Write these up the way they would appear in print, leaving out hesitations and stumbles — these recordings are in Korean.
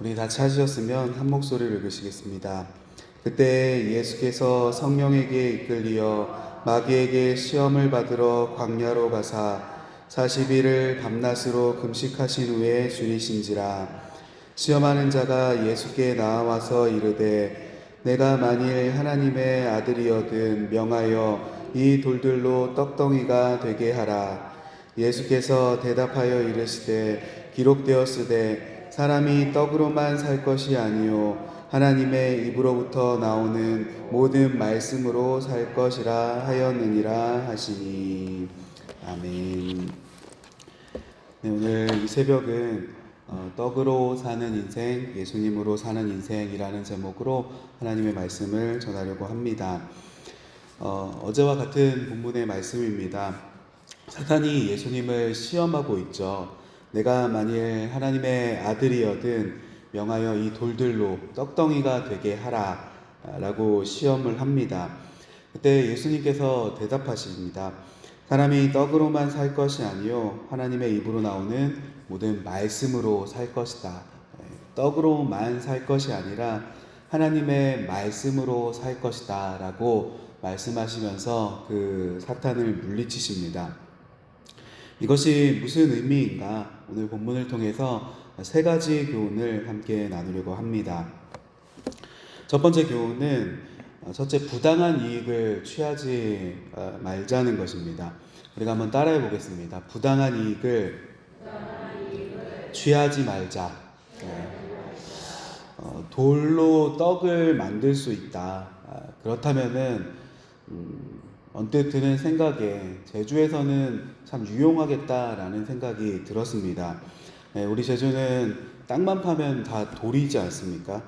우리 다 찾으셨으면 한 목소리를 읽으시겠습니다. 그때 예수께서 성령에게 이끌리어 마귀에게 시험을 받으러 광야로 가사 40일을 밤낮으로 금식하신 후에 줄이신지라. 시험하는 자가 예수께 나와서 이르되 내가 만일 하나님의 아들이거든 명하여 이 돌들로 떡덩이가 되게 하라. 예수께서 대답하여 이르시되 기록되었으되 사람이 떡으로만 살 것이 아니요 하나님의 입으로부터 나오는 모든 말씀으로 살 것이라 하였느니라 하시니. 아멘. 네, 오늘 이 새벽은 떡으로 사는 인생, 예수님으로 사는 인생이라는 제목으로 하나님의 말씀을 전하려고 합니다. 어제와 같은 본문의 말씀입니다. 사탄이 예수님을 시험하고 있죠. 내가 만일 하나님의 아들이거든 명하여 이 돌들로 떡덩이가 되게 하라 라고 시험을 합니다. 그때 예수님께서 대답하십니다. 사람이 떡으로만 살 것이 아니요 하나님의 입으로 나오는 모든 말씀으로 살 것이다. 떡으로만 살 것이 아니라 하나님의 말씀으로 살 것이다 라고 말씀하시면서 그 사탄을 물리치십니다. 이것이 무슨 의미인가? 오늘 본문을 통해서 세 가지 교훈을 함께 나누려고 합니다. 첫 번째 교훈은 첫째, 부당한 이익을 취하지 말자는 것입니다. 우리가 한번 따라해 보겠습니다. 부당한 이익을 취하지 말자. 돌로 떡을 만들 수 있다. 그렇다면은 언뜻 드는 생각에 제주에서는 참 유용하겠다라는 생각이 들었습니다. 우리 제주는 땅만 파면 다 돌이지 않습니까?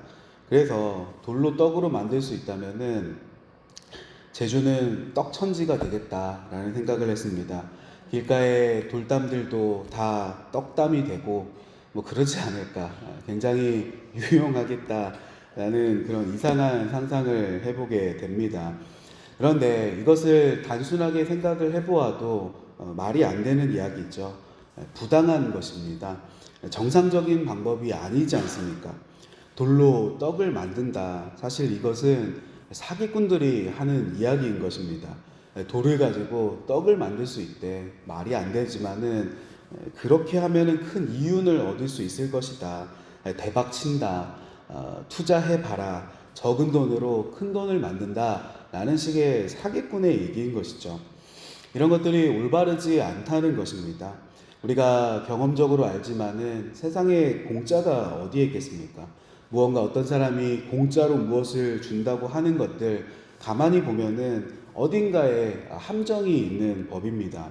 그래서 돌로 떡으로 만들 수 있다면은 제주는 떡천지가 되겠다라는 생각을 했습니다. 길가의 돌담들도 다 떡담이 되고 뭐 그러지 않을까, 굉장히 유용하겠다라는 그런 이상한 상상을 해보게 됩니다. 그런데 이것을 단순하게 생각을 해보아도 말이 안 되는 이야기죠. 부당한 것입니다. 정상적인 방법이 아니지 않습니까? 돌로 떡을 만든다. 사실 이것은 사기꾼들이 하는 이야기인 것입니다. 돌을 가지고 떡을 만들 수 있대. 말이 안 되지만은 그렇게 하면은 큰 이윤을 얻을 수 있을 것이다. 대박 친다. 투자해봐라. 적은 돈으로 큰 돈을 만든다. 라는 식의 사기꾼의 얘기인 것이죠. 이런 것들이 올바르지 않다는 것입니다. 우리가 경험적으로 알지만은 세상에 공짜가 어디에 있겠습니까? 무언가 어떤 사람이 공짜로 무엇을 준다고 하는 것들 가만히 보면은 어딘가에 함정이 있는 법입니다.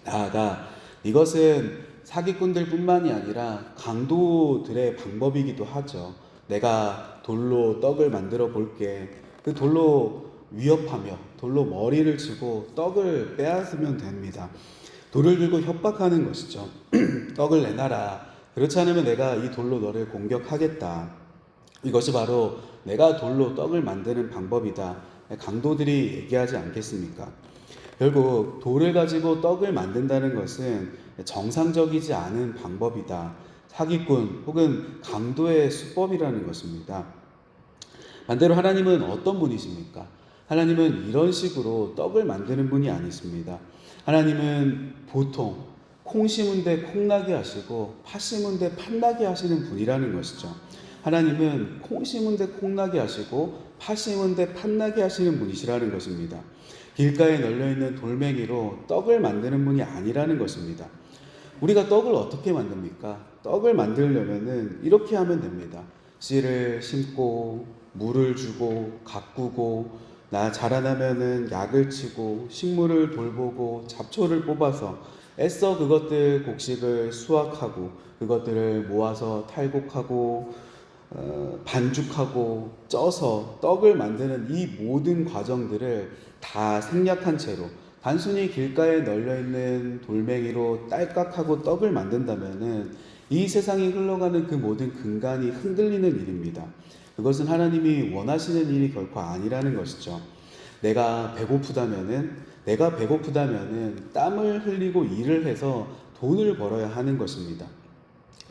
나아가 이것은 사기꾼들 뿐만이 아니라 강도들의 방법이기도 하죠. 내가 돌로 떡을 만들어 볼게. 그 돌로 위협하며 돌로 머리를 치고 떡을 빼앗으면 됩니다. 돌을 들고 협박하는 것이죠. 떡을 내놔라. 그렇지 않으면 내가 이 돌로 너를 공격하겠다. 이것이 바로 내가 돌로 떡을 만드는 방법이다. 강도들이 얘기하지 않겠습니까? 결국 돌을 가지고 떡을 만든다는 것은 정상적이지 않은 방법이다. 사기꾼 혹은 강도의 수법이라는 것입니다. 반대로 하나님은 어떤 분이십니까? 하나님은 이런 식으로 떡을 만드는 분이 아니십니다. 하나님은 보통 콩 심은 데 콩나게 하시고 팥 심은 데 팥나게 하시는 분이라는 것이죠. 하나님은 콩 심은 데 콩나게 하시고 팥 심은 데 팥나게 하시는 분이시라는 것입니다. 길가에 널려있는 돌멩이로 떡을 만드는 분이 아니라는 것입니다. 우리가 떡을 어떻게 만듭니까? 떡을 만들려면은 이렇게 하면 됩니다. 씨를 심고 물을 주고 가꾸고 자라나면은 약을 치고 식물을 돌보고 잡초를 뽑아서 애써 그것들 곡식을 수확하고 그것들을 모아서 탈곡하고 반죽하고 쪄서 떡을 만드는 이 모든 과정들을 다 생략한 채로 단순히 길가에 널려있는 돌멩이로 딸깍하고 떡을 만든다면은 이 세상이 흘러가는 그 모든 근간이 흔들리는 일입니다. 그것은 하나님이 원하시는 일이 결코 아니라는 것이죠. 내가 배고프다면은 땀을 흘리고 일을 해서 돈을 벌어야 하는 것입니다.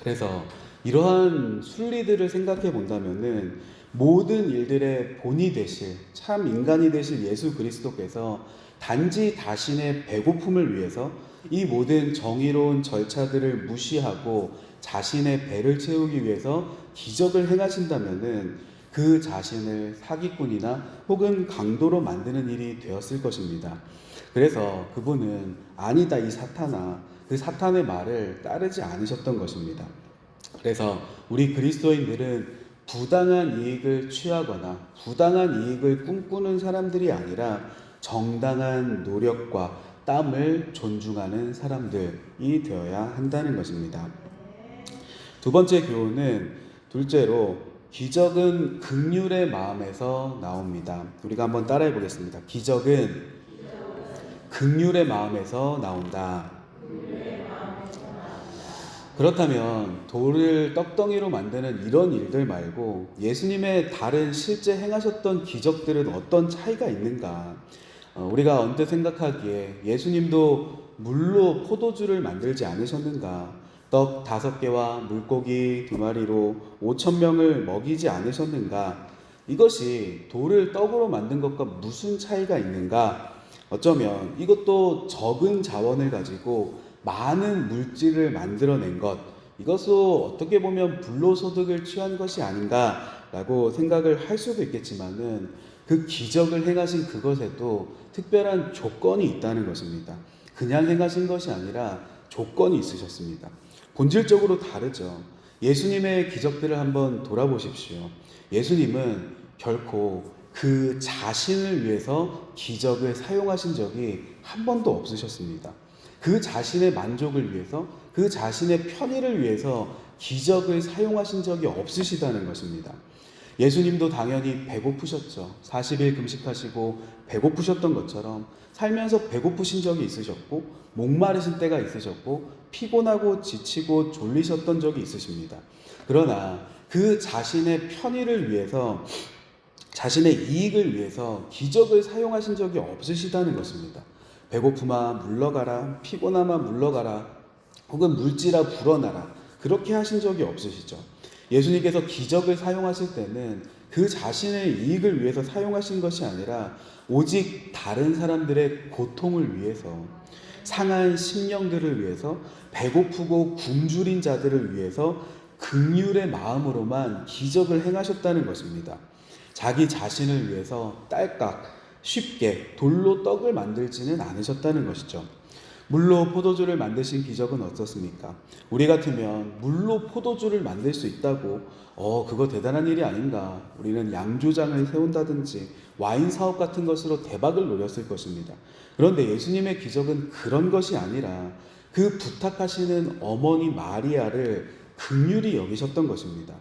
그래서 이러한 순리들을 생각해 본다면은 모든 일들의 본이 되실 참 인간이 되실 예수 그리스도께서 단지 자신의 배고픔을 위해서 이 모든 정의로운 절차들을 무시하고 자신의 배를 채우기 위해서 기적을 행하신다면은 그 자신을 사기꾼이나 혹은 강도로 만드는 일이 되었을 것입니다. 그래서 그분은 아니다 이 사탄아, 그 사탄의 말을 따르지 않으셨던 것입니다. 그래서 우리 그리스도인들은 부당한 이익을 취하거나 부당한 이익을 꿈꾸는 사람들이 아니라 정당한 노력과 땀을 존중하는 사람들이 되어야 한다는 것입니다. 두 번째 교훈은 둘째로 기적은 긍휼의 마음에서 나옵니다. 우리가 한번 따라해 보겠습니다. 기적은 긍휼의 마음에서 나온다. 그렇다면 돌을 떡덩이로 만드는 이런 일들 말고 예수님의 다른 실제 행하셨던 기적들은 어떤 차이가 있는가? 우리가 언뜻 생각하기에 예수님도 물로 포도주를 만들지 않으셨는가? 떡 5개와 물고기 2마리로 5,000명을 먹이지 않으셨는가? 이것이 돌을 떡으로 만든 것과 무슨 차이가 있는가? 어쩌면 이것도 적은 자원을 가지고 많은 물질을 만들어낸 것, 이것도 어떻게 보면 불로소득을 취한 것이 아닌가라고 생각을 할 수도 있겠지만은 그 기적을 행하신 그것에도 특별한 조건이 있다는 것입니다. 그냥 행하신 것이 아니라 조건이 있으셨습니다. 본질적으로 다르죠. 예수님의 기적들을 한번 돌아보십시오. 예수님은 결코 그 자신을 위해서 기적을 사용하신 적이 한 번도 없으셨습니다. 그 자신의 만족을 위해서, 그 자신의 편의를 위해서 기적을 사용하신 적이 없으시다는 것입니다. 예수님도 당연히 배고프셨죠. 40일 금식하시고 배고프셨던 것처럼 살면서 배고프신 적이 있으셨고 목마르신 때가 있으셨고 피곤하고 지치고 졸리셨던 적이 있으십니다. 그러나 그 자신의 편의를 위해서, 자신의 이익을 위해서 기적을 사용하신 적이 없으시다는 것입니다. 배고픔아 물러가라, 피곤함아 물러가라, 혹은 물질아 불어나라, 그렇게 하신 적이 없으시죠. 예수님께서 기적을 사용하실 때는 그 자신의 이익을 위해서 사용하신 것이 아니라 오직 다른 사람들의 고통을 위해서, 상한 심령들을 위해서, 배고프고 굶주린 자들을 위해서 긍휼의 마음으로만 기적을 행하셨다는 것입니다. 자기 자신을 위해서 딸깍 쉽게 돌로 떡을 만들지는 않으셨다는 것이죠. 물로 포도주를 만드신 기적은 어떻습니까? 우리 같으면 물로 포도주를 만들 수 있다고 그거 대단한 일이 아닌가, 우리는 양조장을 세운다든지 와인 사업 같은 것으로 대박을 노렸을 것입니다. 그런데 예수님의 기적은 그런 것이 아니라 그 부탁하시는 어머니 마리아를 긍휼히 여기셨던 것입니다.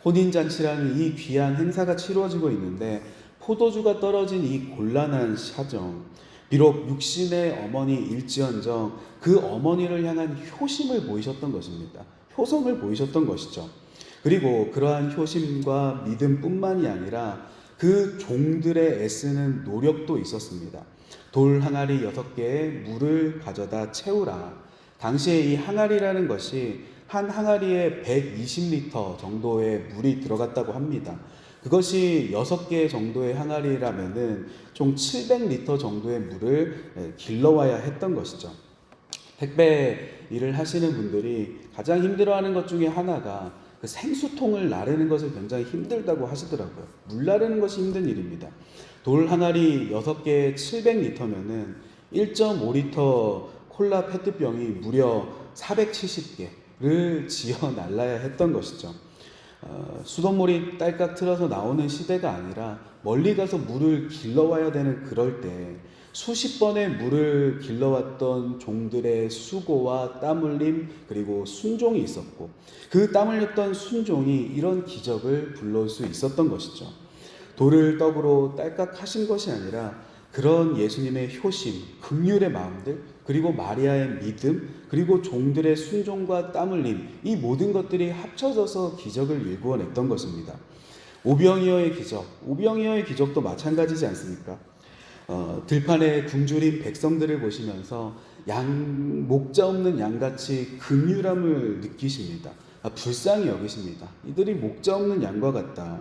혼인잔치라는 이 귀한 행사가 치루어지고 있는데 포도주가 떨어진 이 곤란한 사정, 비록 육신의 어머니일지언정 그 어머니를 향한 효심을 보이셨던 것입니다. 효성을 보이셨던 것이죠. 그리고 그러한 효심과 믿음뿐만이 아니라 그 종들의 애쓰는 노력도 있었습니다. 돌 항아리 6개에 물을 가져다 채우라. 당시에 이 항아리라는 것이 한 항아리에 120리터 정도의 물이 들어갔다고 합니다. 그것이 6개 정도의 항아리라면은 총 700리터 정도의 물을 길러와야 했던 것이죠. 택배 일을 하시는 분들이 가장 힘들어하는 것 중에 하나가 그 생수통을 나르는 것을 굉장히 힘들다고 하시더라고요. 물 나르는 것이 힘든 일입니다. 돌 항아리 6개에 700리터면은 1.5리터 콜라 페트병이 무려 470개를 지어 날라야 했던 것이죠. 수돗물이 딸깍 틀어서 나오는 시대가 아니라 멀리 가서 물을 길러와야 되는 그럴 때 수십 번의 물을 길러왔던 종들의 수고와 땀 흘림, 그리고 순종이 있었고 그 땀 흘렸던 순종이 이런 기적을 불러올 수 있었던 것이죠. 돌을 떡으로 딸깍 하신 것이 아니라 그런 예수님의 효심, 긍휼의 마음들, 그리고 마리아의 믿음, 그리고 종들의 순종과 땀 흘림, 이 모든 것들이 합쳐져서 기적을 일구어냈던 것입니다. 오병이어의 기적, 오병이어의 기적도 마찬가지지 않습니까? 들판에 굶주린 백성들을 보시면서 목자 없는 양같이 긍휼함을 느끼십니다. 불쌍히 여기십니다. 이들이 목자 없는 양과 같다.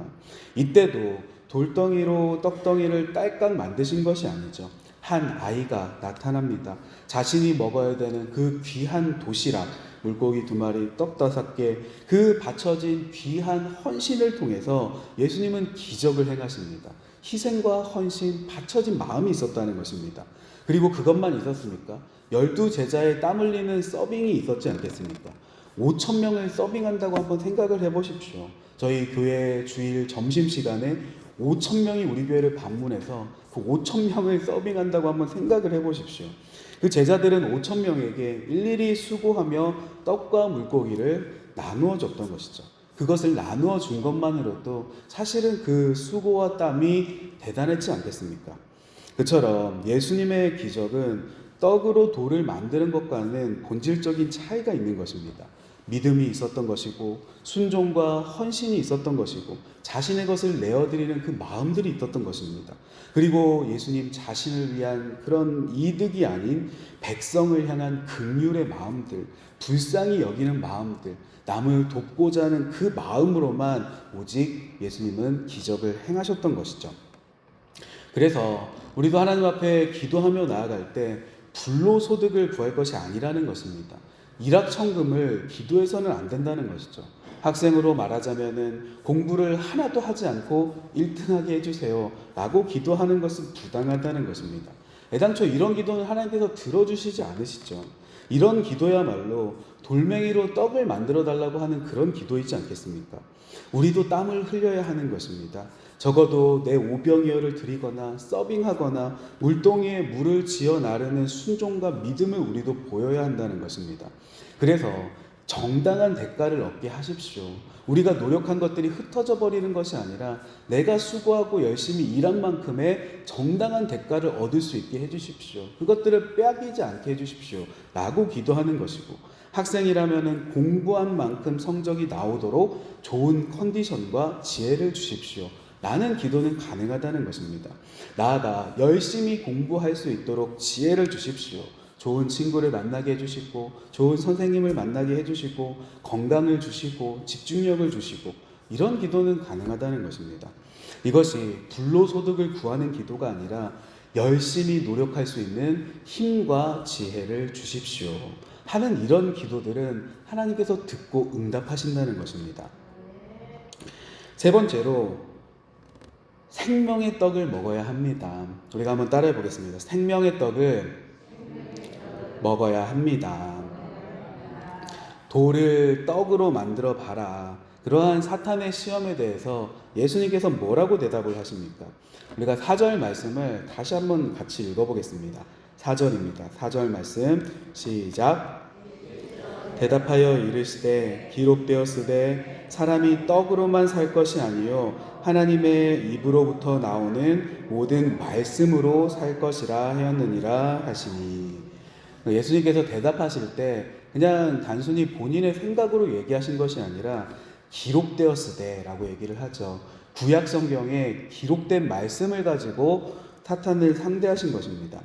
이때도 돌덩이로 떡덩이를 딸깍 만드신 것이 아니죠. 한 아이가 나타납니다. 자신이 먹어야 되는 그 귀한 도시락, 물고기 2마리, 떡 5개, 그 바쳐진 귀한 헌신을 통해서 예수님은 기적을 행하십니다. 희생과 헌신, 바쳐진 마음이 있었다는 것입니다. 그리고 그것만 있었습니까? 12제자의 땀 흘리는 서빙이 있었지 않겠습니까? 5,000명을 서빙한다고 한번 생각을 해보십시오. 저희 교회 주일 점심시간에 5,000명이 우리 교회를 방문해서 그 5,000명을 서빙한다고 한번 생각을 해보십시오. 그 제자들은 5,000명에게 일일이 수고하며 떡과 물고기를 나누어 줬던 것이죠. 그것을 나누어 준 것만으로도 사실은 그 수고와 땀이 대단했지 않겠습니까? 그처럼 예수님의 기적은 떡으로 돌을 만드는 것과는 본질적인 차이가 있는 것입니다. 믿음이 있었던 것이고 순종과 헌신이 있었던 것이고 자신의 것을 내어드리는 그 마음들이 있었던 것입니다. 그리고 예수님 자신을 위한 그런 이득이 아닌 백성을 향한 긍휼의 마음들, 불쌍히 여기는 마음들, 남을 돕고자 하는 그 마음으로만 오직 예수님은 기적을 행하셨던 것이죠. 그래서 우리도 하나님 앞에 기도하며 나아갈 때 불로소득을 구할 것이 아니라는 것입니다. 일확천금을 기도해서는 안 된다는 것이죠. 학생으로 말하자면은 공부를 하나도 하지 않고 1등하게 해주세요 라고 기도하는 것은 부당하다는 것입니다. 애당초 이런 기도는 하나님께서 들어주시지 않으시죠. 이런 기도야말로 돌멩이로 떡을 만들어 달라고 하는 그런 기도이지 않겠습니까? 우리도 땀을 흘려야 하는 것입니다. 적어도 내 오병이어를 드리거나 서빙하거나 물동이에 물을 지어 나르는 순종과 믿음을 우리도 보여야 한다는 것입니다. 그래서 정당한 대가를 얻게 하십시오. 우리가 노력한 것들이 흩어져 버리는 것이 아니라 내가 수고하고 열심히 일한 만큼의 정당한 대가를 얻을 수 있게 해주십시오. 그것들을 빼앗기지 않게 해주십시오 라고 기도하는 것이고, 학생이라면 공부한 만큼 성적이 나오도록 좋은 컨디션과 지혜를 주십시오 라는 기도는 가능하다는 것입니다. 나아가 열심히 공부할 수 있도록 지혜를 주십시오. 좋은 친구를 만나게 해주시고 좋은 선생님을 만나게 해주시고 건강을 주시고 집중력을 주시고, 이런 기도는 가능하다는 것입니다. 이것이 불로소득을 구하는 기도가 아니라 열심히 노력할 수 있는 힘과 지혜를 주십시오 하는 이런 기도들은 하나님께서 듣고 응답하신다는 것입니다. 세 번째로 생명의 떡을 먹어야 합니다. 우리가 한번 따라해 보겠습니다. 생명의 떡을 먹어야 합니다. 돌을 떡으로 만들어 봐라. 그러한 사탄의 시험에 대해서 예수님께서 뭐라고 대답을 하십니까? 우리가 4절 말씀을 다시 한번 같이 읽어보겠습니다. 4절입니다. 4절 말씀 시작. 대답하여 이르시되 기록되었으되 사람이 떡으로만 살 것이 아니요 하나님의 입으로부터 나오는 모든 말씀으로 살 것이라 하였느니라 하시니. 예수님께서 대답하실 때 그냥 단순히 본인의 생각으로 얘기하신 것이 아니라 기록되었으되 라고 얘기를 하죠. 구약 성경에 기록된 말씀을 가지고 사탄을 상대하신 것입니다.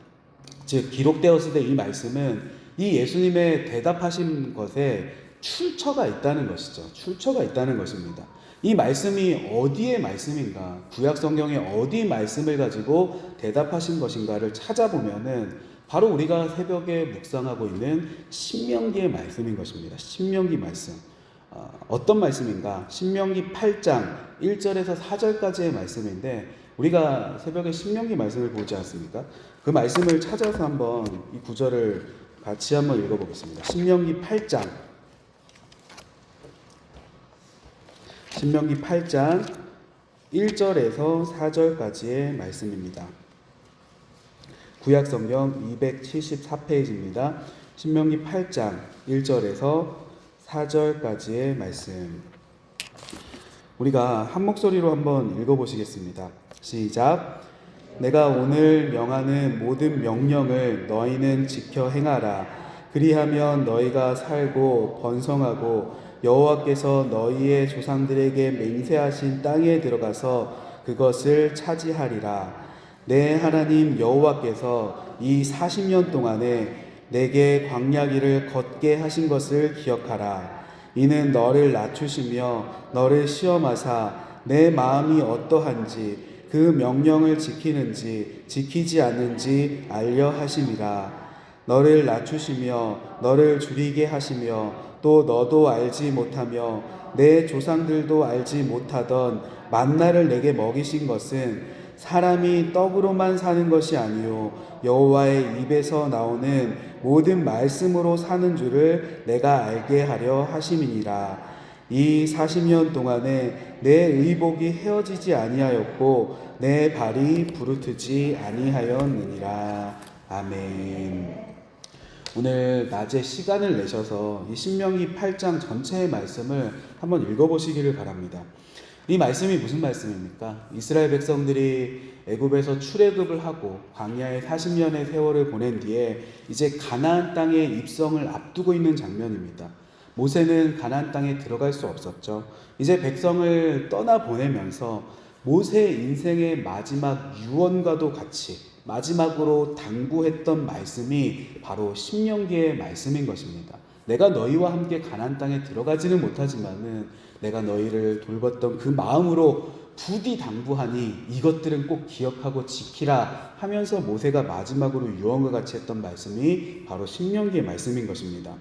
즉 기록되었으되 이 말씀은 이 예수님의 대답하신 것에 출처가 있다는 것이죠. 출처가 있다는 것입니다. 이 말씀이 어디의 말씀인가, 구약 성경의 어디 말씀을 가지고 대답하신 것인가를 찾아보면은 바로 우리가 새벽에 묵상하고 있는 신명기의 말씀인 것입니다. 신명기 말씀. 어떤 말씀인가? 신명기 8장 1절에서 4절까지의 말씀인데, 우리가 새벽에 신명기 말씀을 보지 않습니까? 그 말씀을 찾아서 한번 이 구절을 같이 한번 읽어보겠습니다. 신명기 8장 1절에서 4절까지의 말씀입니다. 구약성경 274페이지입니다. 신명기 8장 1절에서 4절까지의 말씀. 우리가 한 목소리로 한번 읽어보시겠습니다. 시작. 내가 오늘 명하는 모든 명령을 너희는 지켜 행하라. 그리하면 너희가 살고 번성하고 여호와께서 너희의 조상들에게 맹세하신 땅에 들어가서 그것을 차지하리라. 내 하나님 여호와께서 이 40년 동안에 내게 광야 길을 걷게 하신 것을 기억하라. 이는 너를 낮추시며 너를 시험하사 내 마음이 어떠한지 그 명령을 지키는지 지키지 않는지 알려 하심이라. 너를 낮추시며 너를 줄이게 하시며 또 너도 알지 못하며 내 조상들도 알지 못하던 만나를 내게 먹이신 것은 사람이 떡으로만 사는 것이 아니요 여호와의 입에서 나오는 모든 말씀으로 사는 줄을 내가 알게 하려 하심이니라. 이 40년 동안에 내 의복이 헤어지지 아니하였고 내 발이 부르트지 아니하였느니라. 아멘. 오늘 낮에 시간을 내셔서 이 신명기 8장 전체의 말씀을 한번 읽어보시기를 바랍니다. 이 말씀이 무슨 말씀입니까? 이스라엘 백성들이 애굽에서 출애굽을 하고 광야에 40년의 세월을 보낸 뒤에 이제 가나안 땅에 입성을 앞두고 있는 장면입니다. 모세는 가나안 땅에 들어갈 수 없었죠. 이제 백성을 떠나보내면서 모세의 인생의 마지막 유언과도 같이 마지막으로 당부했던 말씀이 바로 신명기의 말씀인 것입니다. 내가 너희와 함께 가나안 땅에 들어가지는 못하지만은 내가 너희를 돌봤던 그 마음으로 부디 당부하니 이것들은 꼭 기억하고 지키라 하면서 모세가 마지막으로 유언과 같이 했던 말씀이 바로 신명기의 말씀인 것입니다.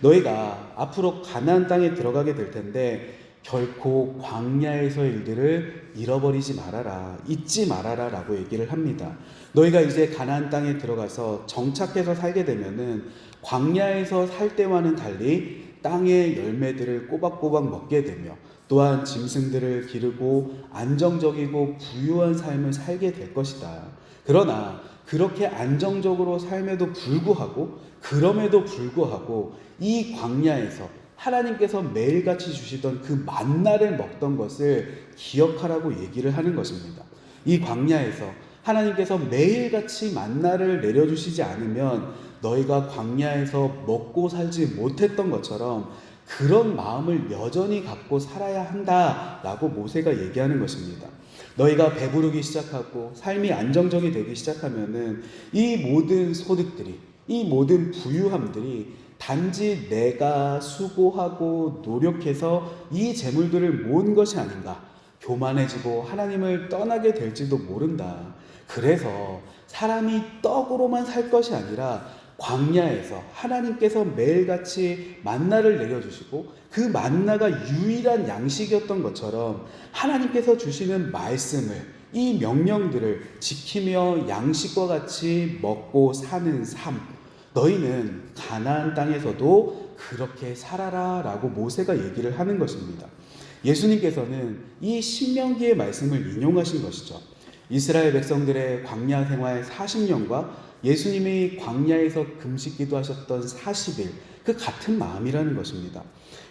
너희가 앞으로 가나안 땅에 들어가게 될 텐데 결코 광야에서의 일들을 잃어버리지 말아라, 잊지 말아라 라고 얘기를 합니다. 너희가 이제 가나안 땅에 들어가서 정착해서 살게 되면은 광야에서 살 때와는 달리 땅의 열매들을 꼬박꼬박 먹게 되며 또한 짐승들을 기르고 안정적이고 부유한 삶을 살게 될 것이다. 그러나 그렇게 안정적으로 삶에도 불구하고 그럼에도 불구하고 이 광야에서 하나님께서 매일같이 주시던 그 만나를 먹던 것을 기억하라고 얘기를 하는 것입니다. 이 광야에서 하나님께서 매일같이 만나를 내려주시지 않으면 너희가 광야에서 먹고 살지 못했던 것처럼 그런 마음을 여전히 갖고 살아야 한다라고 모세가 얘기하는 것입니다. 너희가 배부르기 시작하고 삶이 안정적이 되기 시작하면은 이 모든 소득들이, 이 모든 부유함들이 단지 내가 수고하고 노력해서 이 재물들을 모은 것이 아닌가, 교만해지고 하나님을 떠나게 될지도 모른다. 그래서 사람이 떡으로만 살 것이 아니라 광야에서 하나님께서 매일같이 만나를 내려주시고 그 만나가 유일한 양식이었던 것처럼 하나님께서 주시는 말씀을, 이 명령들을 지키며 양식과 같이 먹고 사는 삶, 너희는 가나안 땅에서도 그렇게 살아라 라고 모세가 얘기를 하는 것입니다. 예수님께서는 이 신명기의 말씀을 인용하신 것이죠. 이스라엘 백성들의 광야 생활 40년과 예수님이 광야에서 금식 기도하셨던 40일, 그 같은 마음이라는 것입니다.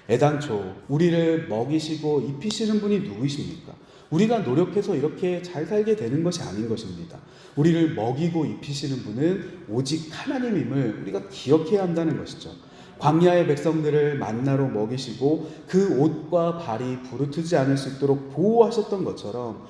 애당초 우리를 먹이시고 입히시는 분이 누구이십니까? 우리가 노력해서 이렇게 잘 살게 되는 것이 아닌 것입니다. 우리를 먹이고 입히시는 분은 오직 하나님임을 우리가 기억해야 한다는 것이죠. 광야의 백성들을 만나로 먹이시고 그 옷과 발이 부르트지 않을 수 있도록 보호하셨던 것처럼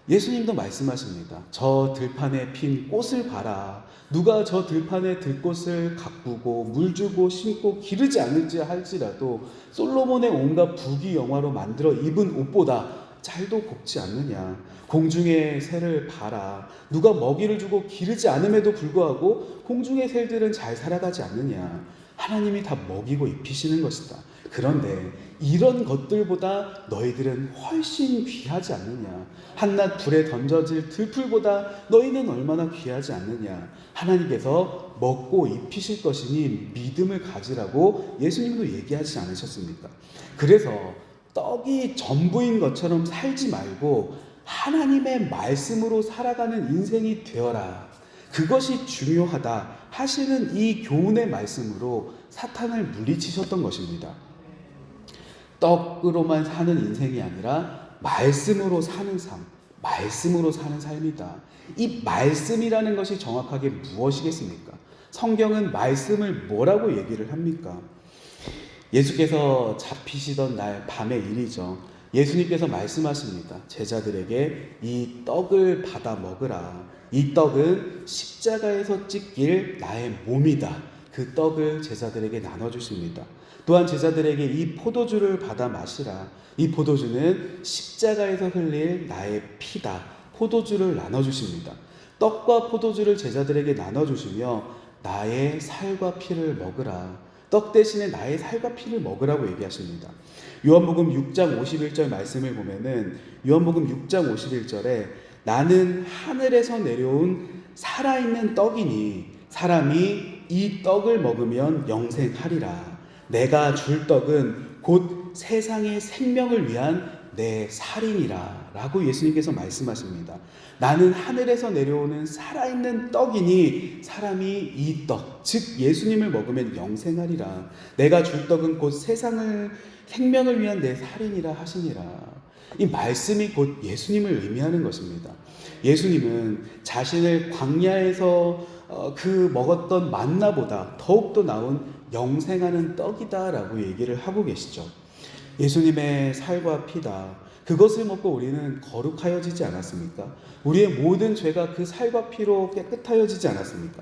예수님도 말씀하십니다. 저 들판에 핀 꽃을 봐라. 누가 저 들판에 들꽃을 가꾸고 물 주고 심고 기르지 않을지 할지라도 솔로몬의 온갖 부귀영화로 만들어 입은 옷보다 잘도 곱지 않느냐. 공중의 새를 봐라. 누가 먹이를 주고 기르지 않음에도 불구하고 공중의 새들은 잘 살아가지 않느냐. 하나님이 다 먹이고 입히시는 것이다. 그런데 이런 것들보다 너희들은 훨씬 귀하지 않느냐. 한낮 불에 던져질 들풀보다 너희는 얼마나 귀하지 않느냐. 하나님께서 먹고 입히실 것이니 믿음을 가지라고 예수님도 얘기하지 않으셨습니까? 그래서 떡이 전부인 것처럼 살지 말고 하나님의 말씀으로 살아가는 인생이 되어라. 그것이 중요하다 하시는 이 교훈의 말씀으로 사탄을 물리치셨던 것입니다. 떡으로만 사는 인생이 아니라 말씀으로 사는 삶, 말씀으로 사는 삶이다. 이 말씀이라는 것이 정확하게 무엇이겠습니까? 성경은 말씀을 뭐라고 얘기를 합니까? 예수께서 잡히시던 날 밤의 일이죠. 예수님께서 말씀하십니다. 제자들에게 이 떡을 받아 먹으라. 이 떡은 십자가에서 찢길 나의 몸이다. 그 떡을 제자들에게 나눠주십니다. 또한 제자들에게 이 포도주를 받아 마시라. 이 포도주는 십자가에서 흘릴 나의 피다. 포도주를 나눠주십니다. 떡과 포도주를 제자들에게 나눠주시며 나의 살과 피를 먹으라. 떡 대신에 나의 살과 피를 먹으라고 얘기하십니다. 요한복음 6장 51절 말씀을 보면은 요한복음 6장 51절에 나는 하늘에서 내려온 살아있는 떡이니 사람이 이 떡을 먹으면 영생하리라. 내가 줄 떡은 곧 세상의 생명을 위한 내 살이니라 라고 예수님께서 말씀하십니다. 나는 하늘에서 내려오는 살아있는 떡이니 사람이 이 떡, 즉 예수님을 먹으면 영생하리라. 내가 줄 떡은 곧 세상을 생명을 위한 내 살이니라 하시니라. 이 말씀이 곧 예수님을 의미하는 것입니다. 예수님은 자신을 광야에서 그 먹었던 만나보다 더욱더 나은 영생하는 떡이다라고 얘기를 하고 계시죠. 예수님의 살과 피다. 그것을 먹고 우리는 거룩하여지지 않았습니까? 우리의 모든 죄가 그 살과 피로 깨끗하여지지 않았습니까?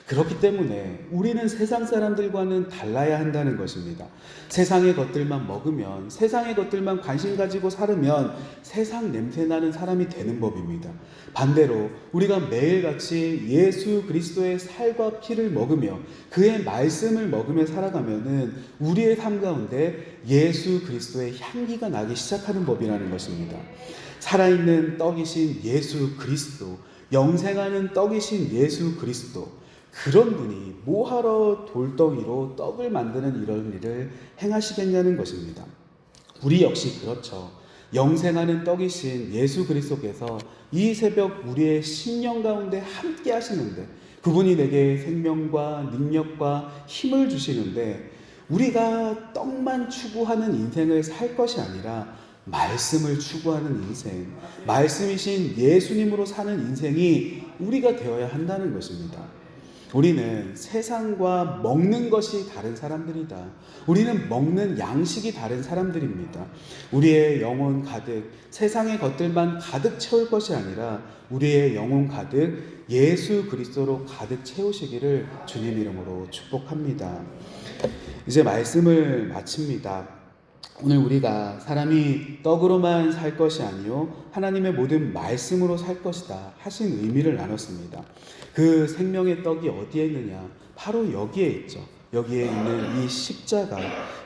그렇기 때문에 우리는 세상 사람들과는 달라야 한다는 것입니다. 세상의 것들만 먹으면, 세상의 것들만 관심 가지고 살으면 세상 냄새나는 사람이 되는 법입니다. 반대로 우리가 매일같이 예수 그리스도의 살과 피를 먹으며 그의 말씀을 먹으며 살아가면은 우리의 삶 가운데 예수 그리스도의 향기가 나기 시작하는 법이라는 것입니다. 살아있는 떡이신 예수 그리스도, 영생하는 떡이신 예수 그리스도, 그런 분이 뭐하러 돌덩이로 떡을 만드는 이런 일을 행하시겠냐는 것입니다. 우리 역시 그렇죠. 영생하는 떡이신 예수 그리스도께서 이 새벽 우리의 심령 가운데 함께 하시는데, 그분이 내게 생명과 능력과 힘을 주시는데, 우리가 떡만 추구하는 인생을 살 것이 아니라 말씀을 추구하는 인생, 말씀이신 예수님으로 사는 인생이 우리가 되어야 한다는 것입니다. 우리는 세상과 먹는 것이 다른 사람들이다. 우리는 먹는 양식이 다른 사람들입니다. 우리의 영혼 가득 세상의 것들만 가득 채울 것이 아니라 우리의 영혼 가득 예수 그리스도로 가득 채우시기를 주님 이름으로 축복합니다. 이제 말씀을 마칩니다. 오늘 우리가 사람이 떡으로만 살 것이 아니요 하나님의 모든 말씀으로 살 것이다 하신 의미를 나눴습니다. 그 생명의 떡이 어디에 있느냐? 바로 여기에 있죠. 여기에 있는 이 십자가,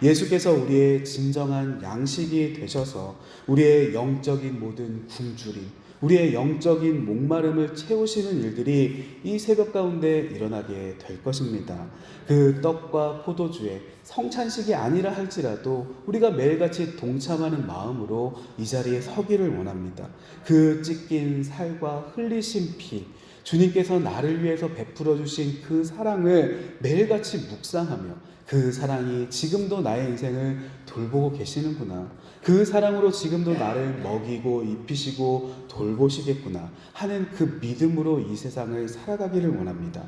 예수께서 우리의 진정한 양식이 되셔서 우리의 영적인 모든 굶주림, 우리의 영적인 목마름을 채우시는 일들이 이 새벽 가운데 일어나게 될 것입니다. 그 떡과 포도주의 성찬식이 아니라 할지라도 우리가 매일같이 동참하는 마음으로 이 자리에 서기를 원합니다. 그 찢긴 살과 흘리신 피, 주님께서 나를 위해서 베풀어 주신 그 사랑을 매일같이 묵상하며 그 사랑이 지금도 나의 인생을 돌보고 계시는구나, 그 사랑으로 지금도 나를 먹이고 입히시고 돌보시겠구나 하는 그 믿음으로 이 세상을 살아가기를 원합니다.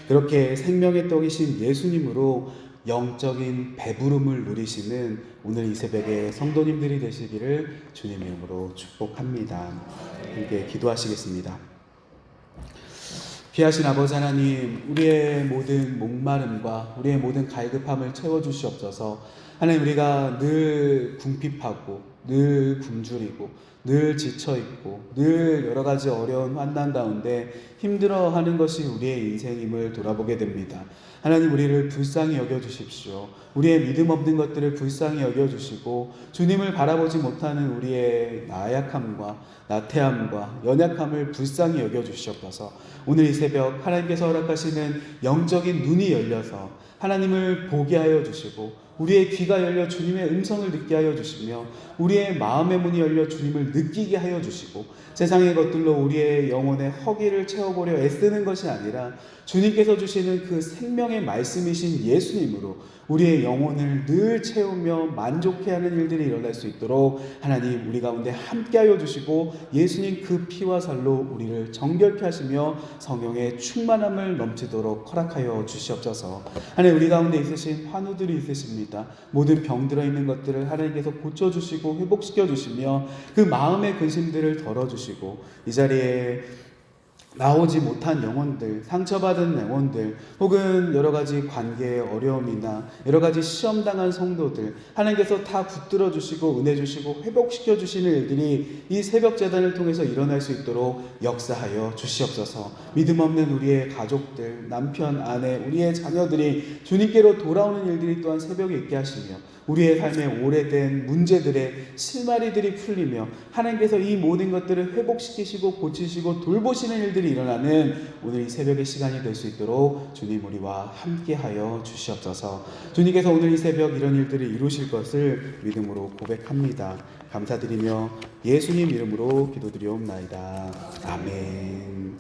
그렇게 생명의 떡이신 예수님으로 영적인 배부름을 누리시는 오늘 이 새벽에 성도님들이 되시기를 주님 이름으로 축복합니다. 함께 기도하시겠습니다. 귀하신 아버지 하나님, 우리의 모든 목마름과 우리의 모든 갈급함을 채워주시옵소서. 하나님, 우리가 늘 궁핍하고 늘 굶주리고 늘 지쳐있고 늘 여러 가지 어려운 환난 가운데 힘들어하는 것이 우리의 인생임을 돌아보게 됩니다. 하나님, 우리를 불쌍히 여겨주십시오. 우리의 믿음 없는 것들을 불쌍히 여겨주시고 주님을 바라보지 못하는 우리의 나약함과 나태함과 연약함을 불쌍히 여겨주시옵소서. 오늘 이 새벽 하나님께서 허락하시는 영적인 눈이 열려서 하나님을 보게 하여 주시고 우리의 귀가 열려 주님의 음성을 듣게 하여 주시며 우리의 마음의 문이 열려 주님을 느끼게 하여 주시고 세상의 것들로 우리의 영혼의 허기를 채워보려 애쓰는 것이 아니라 주님께서 주시는 그 생명의 말씀이신 예수님으로 우리의 영혼을 늘 채우며 만족해 하는 일들이 일어날 수 있도록 하나님 우리 가운데 함께하여 주시고 예수님 그 피와 살로 우리를 정결케 하시며 성령의 충만함을 넘치도록 허락하여 주시옵소서. 하나님, 우리 가운데 있으신 환우들이 있으십니다. 모든 병 들어있는 것들을 하나님께서 고쳐주시고 회복시켜 주시며 그 마음의 근심들을 덜어주시고 이 자리에 나오지 못한 영혼들, 상처받은 영혼들, 혹은 여러 가지 관계의 어려움이나 여러 가지 시험당한 성도들, 하나님께서 다 붙들어 주시고 은혜 주시고 회복시켜 주시는 일들이 이 새벽 제단을 통해서 일어날 수 있도록 역사하여 주시옵소서. 믿음 없는 우리의 가족들, 남편, 아내, 우리의 자녀들이 주님께로 돌아오는 일들이 또한 새벽에 있게 하시며, 우리의 삶에 오래된 문제들의 실마리들이 풀리며 하나님께서 이 모든 것들을 회복시키시고 고치시고 돌보시는 일들이 일어나는 오늘 이 새벽의 시간이 될 수 있도록 주님 우리와 함께하여 주시옵소서. 주님께서 오늘 이 새벽 이런 일들을 이루실 것을 믿음으로 고백합니다. 감사드리며 예수님 이름으로 기도드리옵나이다. 아멘.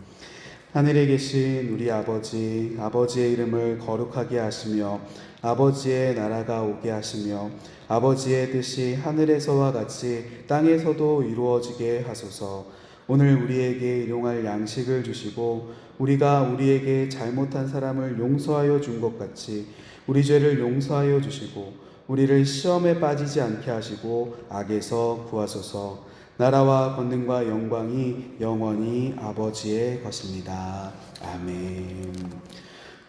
하늘에 계신 우리 아버지, 아버지의 이름을 거룩하게 하시며 아버지의 나라가 오게 하시며 아버지의 뜻이 하늘에서와 같이 땅에서도 이루어지게 하소서. 오늘 우리에게 일용할 양식을 주시고 우리가 우리에게 잘못한 사람을 용서하여 준 것 같이 우리 죄를 용서하여 주시고 우리를 시험에 빠지지 않게 하시고 악에서 구하소서. 나라와 권능과 영광이 영원히 아버지의 것입니다. 아멘.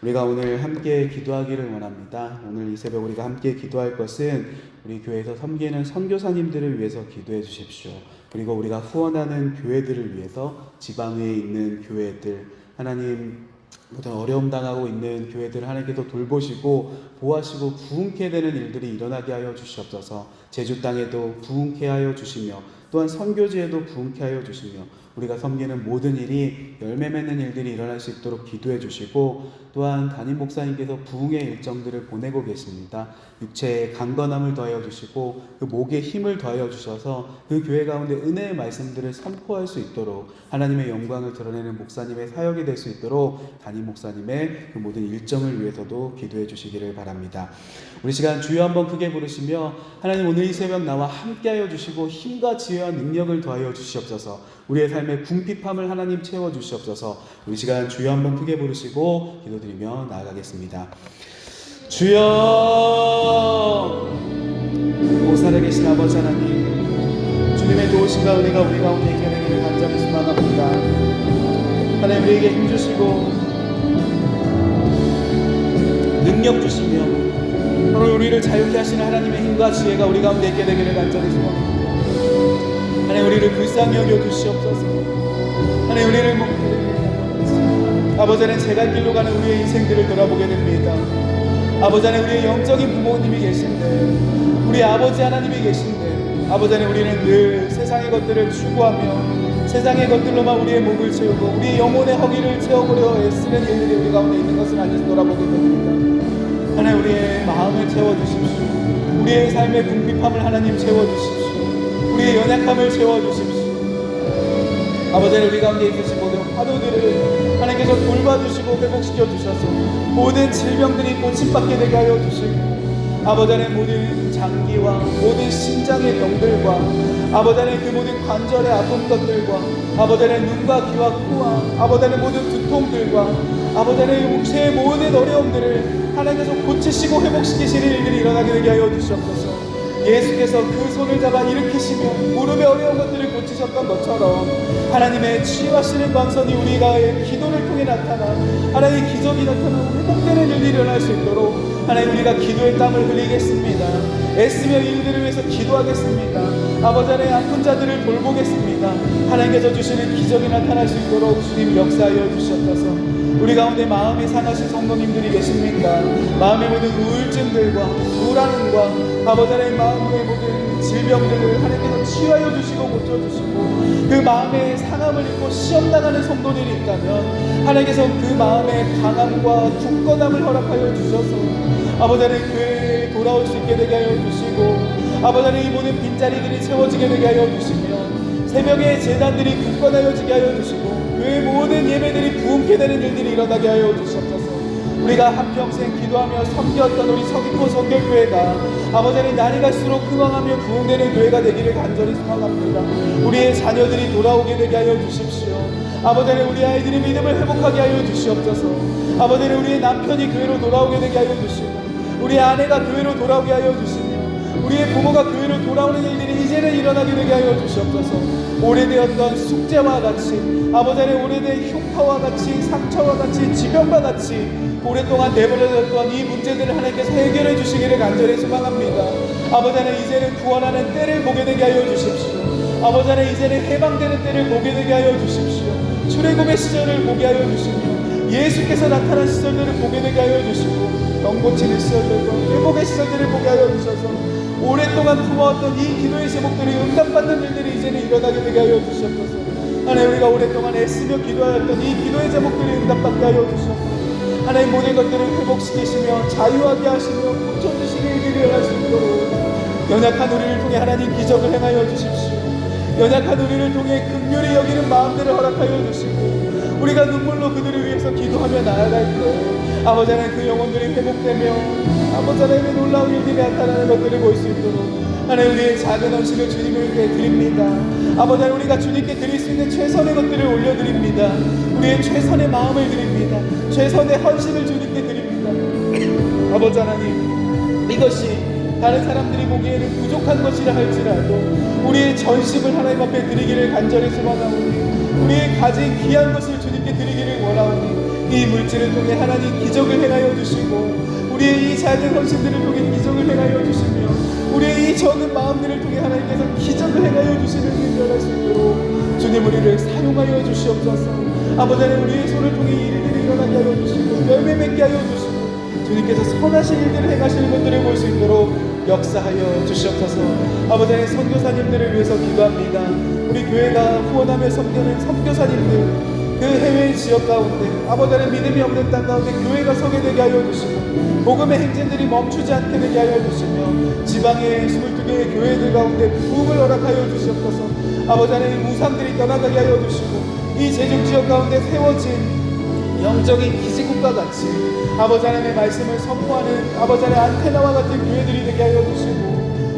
우리가 오늘 함께 기도하기를 원합니다. 오늘 이 새벽 우리가 함께 기도할 것은 우리 교회에서 섬기는 선교사님들을 위해서 기도해 주십시오. 그리고 우리가 후원하는 교회들을 위해서 지방에 있는 교회들, 하나님 모든 어려움 당하고 있는 교회들을 하나님께서 돌보시고 보호하시고 부흥케 되는 일들이 일어나게 하여 주시옵소서. 제주 땅에도 부흥케 하여 주시며 또한 선교지에도 부흥케 하여 주시며 우리가 섬기는 모든 일이 열매 맺는 일들이 일어날 수 있도록 기도해 주시고, 또한 담임 목사님께서 부흥의 일정들을 보내고 계십니다. 육체에 강건함을 더하여 주시고 그 목에 힘을 더하여 주셔서 그 교회 가운데 은혜의 말씀들을 선포할 수 있도록 하나님의 영광을 드러내는 목사님의 사역이 될 수 있도록 담임 목사님의 그 모든 일정을 위해서도 기도해 주시기를 바랍니다. 우리 시간 주여 한번 크게 부르시며 하나님 오늘 이 새벽 나와 함께하여 주시고 힘과 지혜와 능력을 더하여 주시옵소서. 우리의 삶의 궁핍함을 하나님 채워주시옵소서. 우리 시간 주여 한번 크게 부르시고 기도드리며 나아가겠습니다. 주여, 오 살아계신 아버지 하나님, 주님의 도우심과 은혜가 우리 가운데 있게 되기를 간절히 소망합니다. 하나님 우리에게 힘주시고 능력 주시며 오늘 우리를 자유케 하시는 하나님의 힘과 지혜가 우리 가운데 있게 되기를 간절히 소망합니다. 하나님 우리를 불쌍히 여겨 주시옵소서. 하나님 우리를 먹게 됩니다. 아버지 하나님 제갈 길로 가는 우리의 인생들을 돌아보게 됩니다. 아버지 하나님 우리의 영적인 부모님이 계신데, 우리 아버지 하나님이 계신데, 아버지 하나님 우리는 늘 세상의 것들을 추구하며 세상의 것들로만 우리의 목을 채우고 우리의 영혼의 허기를 채워보려 애쓰는 일들이 우리 가운데 있는 것을 알면서 돌아보게 됩니다. 하나님 우리의 마음을 채워주십시오. 우리의 삶의 궁핍함을 하나님 채워주십시오. 우리의 연약함을 채워주십시오. 아버지 우리 가운데 있으신 모든 화두들을 하나님께서 돌봐주시고 회복시켜 주셔서 모든 질병들이 고침받게 되게 하여 주시고, 아버지 하나님 모든 장기와 모든 심장의 병들과 아버지 하나님 그 모든 관절의 아픈 것들과 아버지 하나님 눈과 귀와 코와 아버지 하나님 모든 두통들과 아버지 하나님 육체의 모든 어려움들을 하나님께서 고치시고 회복시키시는 일들이 일어나게 되게 하여 주시옵소서. 예수께서 그 손을 잡아 일으키시며 무릎의 어려운 것들을 고치셨던 것처럼 하나님의 치유하시는 광선이 우리가 기도를 통해 나타나 하나님의 기적이 나타나 회복되는 일이 일어날 수 있도록 하나님 우리가 기도의 땀을 흘리겠습니다. 애쓰며 이들을 위해서 기도하겠습니다. 아버지 하나님 아픈 자들을 돌보겠습니다. 하나님께서 주시는 기적이 나타날 수 있도록 주님 역사하여 주시옵소서. 우리 가운데 마음이 상하신 성도님들이 계십니까? 마음의 모든 우울증들과 불안함과 아버지 하나님 마음의 모든 질병들을 하나님께서 치유하여 주시고 고쳐주시고 그 마음의 상함을 입고 시험당하는 성도들이 있다면 하나님께서 그 마음의 강함과 굳건함을 허락하여 주셔서 아버지 하나님 교회에 돌아올 수 있게 되게 하여 주시고 아버지 하나님 이 모든 빈자리들이 채워지게 되게 하여 주시며 새벽에 제단들이 굳건하여지게 하여 주시고 그 모든 예배들이 부흥케 되는 일들이 일어나게 하여 주시옵소서. 우리가 한평생 기도하며 섬겼던 우리 서귀포 선교교회가 아버지 하나님 날이 갈수록 흥왕하며 부흥되는 교회가 되기를 간절히 소망합니다. 우리의 자녀들이 돌아오게 되게 하여 주십시오. 아버지 하나님 우리 아이들의 믿음을 회복하게 하여 주시옵소서. 아버지 하나님 우리의 남편이 교회로 돌아오게 되게 하여 주시고 우리 아내가 교회로 돌아오게 하여 주시며 우리의 부모가 교회로 돌아오는 일들이 이제는 일어나게 되게 하여 주시옵소서. 오래되었던 숙제와 같이, 아버지 하나님 오래된 흉터와 같이, 상처와 같이, 지병과 같이 오랫동안 내버려뒀던 이 문제들을 하나님께서 해결해 주시기를 간절히 소망합니다. 아버지 하나님 이제는 구원하는 때를 보게 되게 하여 주십시오. 아버지 하나님 이제는 해방되는 때를 보게 되게 하여 주십시오. 출애굽의 시절을 보게 하여 주시며 예수께서 나타난 시절들을 보게 되게 하여 주시고 병 고치는 시절들과 회복의 시절들을 보게 하여 주셔서 오랫동안 품어왔던 이 기도의 제목들이 응답받는 일들이 이제는 일어나게 되게 하여 주시옵소서. 하나님 우리가 오랫동안 애쓰며 기도하였던 이 기도의 제목들이 응답받게 하여 주시옵소서. 하나님 모든 것들을 회복시키시며 자유하게 하시며 고쳐주시는 일들이 일어날 수 있도록 연약한 우리를 통해 하나님 기적을 행하여 주십시오. 연약한 우리를 통해 긍휼히 여기는 마음들을 허락하여 주시고 우리가 눈물로 그들을 위해서 기도하며 나아갈 때 아버지 하나님 그 영혼들이 회복되며 아버지 하나님의 놀라운 일들이 나타나는 것들을 볼 수 있도록 하나님 우리의 작은 헌신을 주님께 드립니다. 아버지 하나님 우리가 주님께 드릴 수 있는 최선의 것들을 올려드립니다. 우리의 최선의 마음을 드립니다. 최선의 헌신을 주님께 드립니다. 아버지 하나님 이것이 다른 사람들이 보기에는 부족한 것이라 할지라도 우리의 전심을 하나님 앞에 드리기를 간절히 소망하오니 우리의 가진 귀한 것을 주님께 드리기를 원하오니 이 물질을 통해 하나님 기적을 행하여 주시고 우리의 이 작은 헌신들을 통해 기적을 행하여 주시며 우리의 이 적은 마음들을 통해 하나님께서 기적을 행하여 주시는 일이 일어날 수 있도록 주님 우리를 사용하여 주시옵소서. 아버지 하나님 우리의 손을 통해 이 일들이 일어나게 하여 주시고 열매 맺게 하여 주시고 주님께서 선하신 일들을 행하시는 것들을 볼 수 있도록 역사하여 주시옵소서. 아버지 하나님 선교사님들을 위해서 기도합니다. 우리 교회가 후원하며 섬기는 선교사님들 그 해외 지역 가운데 아버지 하나님 믿음이 없는 땅 가운데 교회가 서게 되게 하여 주시고 복음의 행진들이 멈추지 않게 되게 하여 주시며 지방의 22개의 교회들 가운데 부흥을 허락하여 주시옵소서. 아버지 하나님 우상들이 떠나가게 하여 주시고 이 제juk 지역 가운데 세워진 영적인 기지국과 같이 아버지 하나님의 말씀을 선포하는 아버지 하나님의 안테나와 같은 교회들이 되게 하여 주시고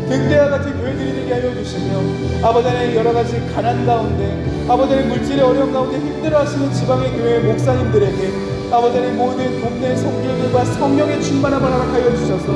등대와 같은 교회들이 되게 하여 주시며 아버지 하나님 여러가지 가난 가운데 아버지 하나님 물질의 어려움 가운데 힘들어하시는 지방의 교회 목사님들에게 아버지 하나님 모든 돕는 성결들과 성령의 충만함을 허락하여 주셔서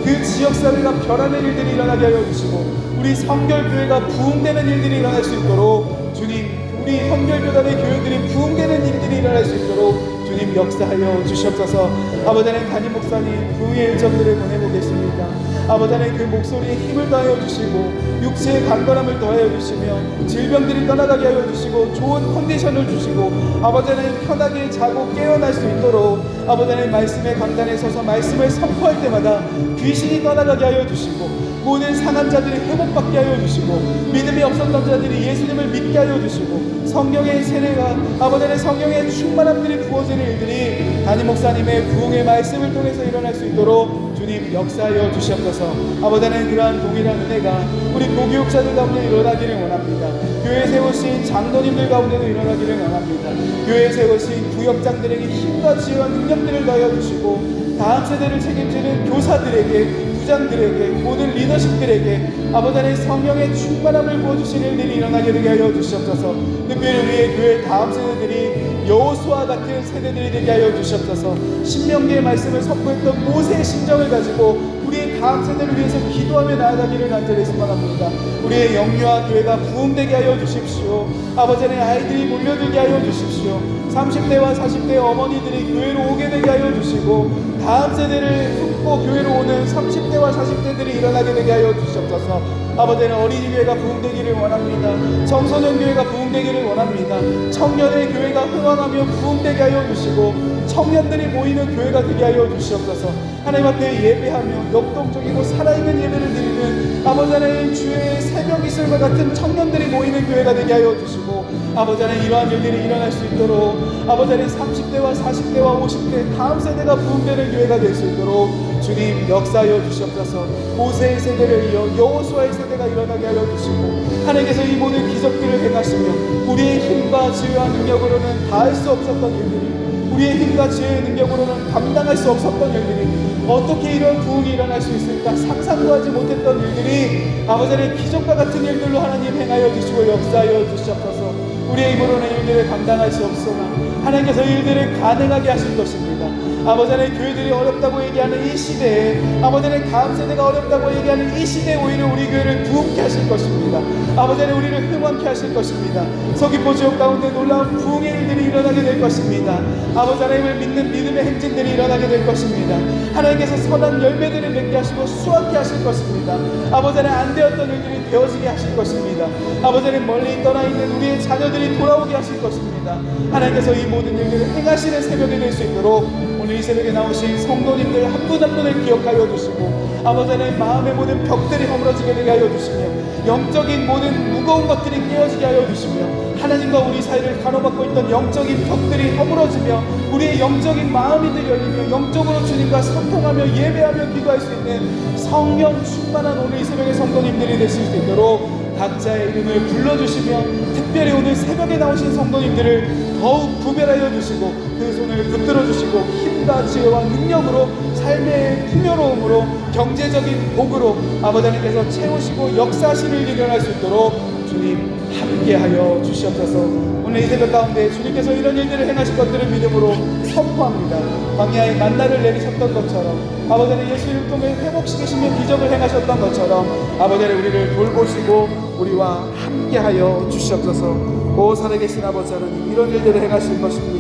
그 지역사회가 변하는 일들이 일어나게 하여 주시고 우리 성결교회가 부흥되는 일들이 일어날 수 있도록 주님 우리 성결교단의 교회들이 부흥되는 일들이 일어날 수 있도록 주님 역사하여 주시옵소서. 아버지 하나님 담임 목사님 부흥의 일정들을 보내보겠습니다. 아버지 하나님 그 목소리에 힘을 더하여 주시고 육체의 강건함을 더하여 주시며 질병들이 떠나가게 하여 주시고 좋은 컨디션을 주시고 아버지 하나님 편하게 자고 깨어날 수 있도록 아버지 하나님 말씀의 강단에 서서 말씀을 선포할 때마다 귀신이 떠나가게 하여 주시고 모든 상한 자들이 회복받게 하여 주시고 믿음이 없었던 자들이 예수님을 믿게 하여 주시고 성령의 세례가 아버지 하나님 성령의 충만함들이 부어지는 일들이 담임 목사님의 부흥의 말씀을 통해서 일어날 수 있도록 주님 역사하여 주시옵소서. 아버지 하나님 그러한 동일한 은혜가 우리 교교육자들 가운데 일어나기를 원합니다. 교회에 세우신 장로님들 가운데도 일어나기를 원합니다. 교회에 세우신 구역장들에게 힘과 지혜와 능력들을 더하여 주시고 다음 세대를 책임지는 교사들에게 부장들에게 모든 리더십들에게 아버지 하나님 성령의 충만함을 부어주시는 일들이 일어나게 되게 하여 주시옵소서. 특별히 우리의 교회 다음 세대들이 여호수아 같은 세대들이 되게 하여 주시옵소서. 신명기의 말씀을 선포했던 모세의 심정을 가지고 우리의 다음 세대를 위해서 기도하며 나아가기를 간절히 소망합니다. 우리의 영유아 교회가 부흥되게 하여 주십시오. 아버지 하나님 아이들이 몰려들게 하여 주십시오. 30대와 40대 어머니들이 교회로 오게 되게 하여 주시고 다음 세대를 품고 교회로 오는 30대와 40대들이 일어나게 되게 하여 주시옵소서. 아버지 하나님 어린이 교회가 부흥되기를 원합니다. 청소년 교회가 부흥되기를 원합니다. 청년의 교회가 흥왕하며 부흥되게 하여 주시고 청년들이 모이는 교회가 되게 하여 주시옵소서. 하나님 앞에 예배하며 역동적이고 살아있는 예배를 드리는 아버지 하나님 주의 새벽 이슬과 같은 청년들이 모이는 교회가 되게 하여 주시고 아버지 하나님 이러한 일들이 일어날 수 있도록 아버지 하나님 30대와 40대와 50대 다음 세대가 부흥되는 교회가 될 수 있도록 주님 역사하여 주시옵소서. 모세의 세대를 이어 여호수아의 세대가 일어나게 하여 주시고 하나님께서 이 모든 기적들을 행하시며 우리의 힘과 지혜와 능력으로는 다 할 수 없었던 일들이 우리의 힘과 지혜의 능력으로는 감당할 수 없었던 일들이 어떻게 이런 부흥이 일어날 수 있을까 상상도 하지 못했던 일들이 아버지 하나님 기적과 같은 일들로 하나님 행하여 주시고 역사하여 주시옵소서. 우리의 힘으로는 일들을 감당할 수 없으나 하나님께서 일들을 가능하게 하실 것입니다. 아버지 하나님, 교회들이 어렵다고 얘기하는 이 시대에, 아버지 하나님, 다음 세대가 어렵다고 얘기하는 이 시대에 오히려 우리 교회를 부흥케 하실 것입니다. 아버지 하나님, 우리를 흥왕케 하실 것입니다. 서귀포 지역 가운데 놀라운 부흥의 일들이 일어나게 될 것입니다. 아버지 하나님을 믿는 믿음의 행진들이 일어나게 될 것입니다. 하나님께서 선한 열매들을 맺게 하시고 수확케 하실 것입니다. 아버지 하나님, 안 되었던 일들이 되어지게 하실 것입니다. 아버지 하나님, 멀리 떠나 있는 우리의 자녀들이 돌아오게 하실 것입니다. 하나님께서 이 모든 일들을 행하시는 새벽이 될 수 있도록 오늘 이 새벽에 나오신 성도님들 한 분 한 분을 기억하여 주시고, 아버지 하나님, 마음의 모든 벽들이 허물어지게 되게 하여 주시며, 영적인 모든 무거운 것들이 깨어지게 하여 주시며, 하나님과 우리 사이를 가로막고 있던 영적인 벽들이 허물어지며 우리의 영적인 마음이들 열리며 영적으로 주님과 소통하며 예배하며 기도할 수 있는 성령 충만한 오늘 이 새벽의 성도님들이 되실 수 있도록 각자의 이름을 불러주시며, 특별히 오늘 새벽에 나오신 성도님들을 더욱 구별하여 주시고 그 손을 붙들어 주시고 힘과 지혜와 능력으로, 삶의 풍요로움으로, 경제적인 복으로 아버지 하나님께서 채우시고 역사하시는 일이 일어날 수 있도록 주님 함께하여 주시옵소서. 오늘 이 새벽 가운데 주님께서 이런 일들을 행하실 것들을 믿음으로 선포합니다. 광야에 만나를 내리셨던 것처럼, 아버지 하나님, 예수를 통해 회복시키시며 기적을 행하셨던 것처럼 아버지 하나님, 우리를 돌보시고 우리와 함께하여 주시옵소서. 오 살아계신 아버지 하나님, 이런 일들을 행하실 것입니다.